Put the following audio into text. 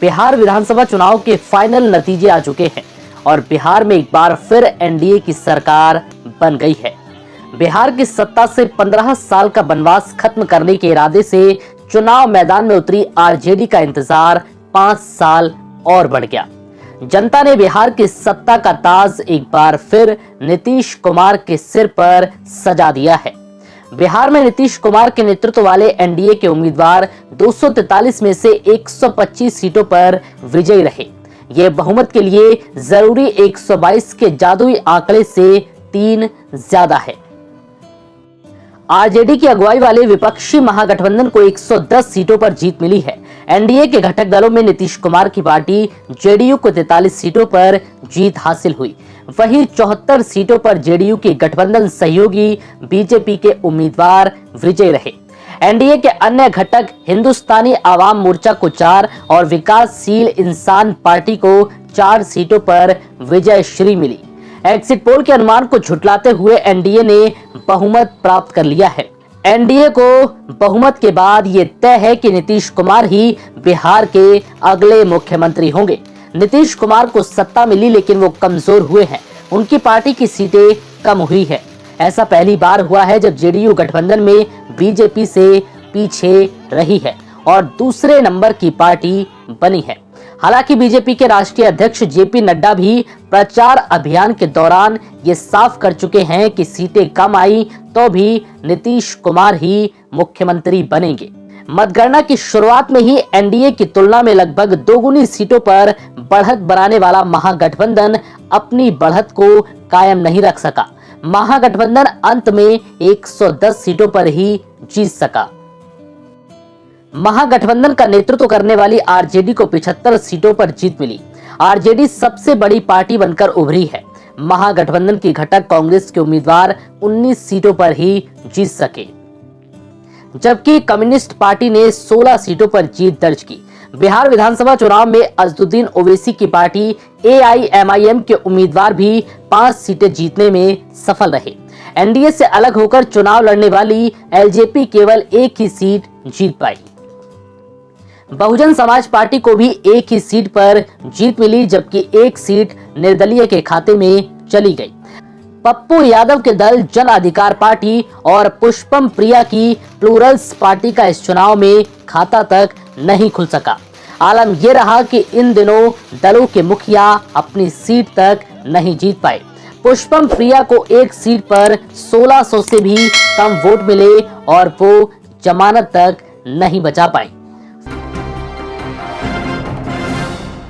बिहार विधानसभा चुनाव के फाइनल नतीजे आ चुके हैं और बिहार में एक बार फिर एनडीए की सरकार बन गई है। बिहार की सत्ता से 15 साल का वनवास खत्म करने के इरादे से चुनाव मैदान में उतरी आरजेडी का इंतजार 5 साल और बढ़ गया। जनता ने बिहार की सत्ता का ताज एक बार फिर नीतीश कुमार के सिर पर सजा दिया है। बिहार में नीतीश कुमार के नेतृत्व वाले एनडीए के उम्मीदवार 243 में से 125 सीटों पर विजयी रहे। ये बहुमत के लिए जरूरी 122 के जादुई आंकड़े से 3 ज्यादा है। आरजेडी की अगुवाई वाले विपक्षी महागठबंधन को 110 सीटों पर जीत मिली है। एनडीए के घटक दलों में नीतीश कुमार की पार्टी जेडीयू को 43 सीटों पर जीत हासिल हुई। वहीं 74 सीटों पर जेडीयू के गठबंधन सहयोगी बीजेपी के उम्मीदवार विजयी रहे। एनडीए के अन्य घटक हिंदुस्तानी आवाम मोर्चा को 4 और विकासशील इंसान पार्टी को 4 सीटों पर विजय श्री मिली। एग्जिट पोल के अनुमान को झुटलाते हुए एनडीए ने बहुमत प्राप्त कर लिया है। एनडीए को बहुमत के बाद ये तय है कि नीतीश कुमार ही बिहार के अगले मुख्यमंत्री होंगे। नीतीश कुमार को सत्ता मिली लेकिन वो कमजोर हुए हैं। उनकी पार्टी की सीटें कम हुई है। ऐसा पहली बार हुआ है जब जेडीयू गठबंधन में बीजेपी से पीछे रही है और दूसरे नंबर की पार्टी बनी है। हालांकि बीजेपी के राष्ट्रीय अध्यक्ष जेपी नड्डा भी प्रचार अभियान के दौरान ये साफ कर चुके हैं कि सीटें कम आई तो भी नीतीश कुमार ही मुख्यमंत्री बनेंगे। मतगणना की शुरुआत में ही एनडीए की तुलना में लगभग दोगुनी सीटों पर बढ़त बनाने वाला महागठबंधन अपनी बढ़त को कायम नहीं रख सका। महागठबंधन अंत में 110 सीटों पर ही जीत सका। महागठबंधन का नेतृत्व करने वाली आरजेडी को 75 सीटों पर जीत मिली। आरजेडी सबसे बड़ी पार्टी बनकर उभरी है। महागठबंधन की घटक कांग्रेस के उम्मीदवार 19 सीटों पर ही जीत सके, जबकि कम्युनिस्ट पार्टी ने 16 सीटों पर जीत दर्ज की। बिहार विधानसभा चुनाव में अजदुद्दीन ओवैसी की पार्टी एआईएमआईएम के उम्मीदवार भी 5 सीटें जीतने में सफल रहे। एनडीए से अलग होकर चुनाव लड़ने वाली एलजेपी केवल एक ही सीट जीत पाई। बहुजन समाज पार्टी को भी एक ही सीट पर जीत मिली, जबकि एक सीट निर्दलीय के खाते में चली गई। पप्पू यादव के दल जन अधिकार पार्टी और पुष्पम प्रिया की प्लूरल्स पार्टी का इस चुनाव में खाता तक नहीं खुल सका। आलम यह रहा कि इन दिनों दलों के मुखिया अपनी सीट तक नहीं जीत पाए। पुष्पम प्रिया को एक सीट पर 1600 से भी कम वोट मिले और वो जमानत तक नहीं बचा पाई।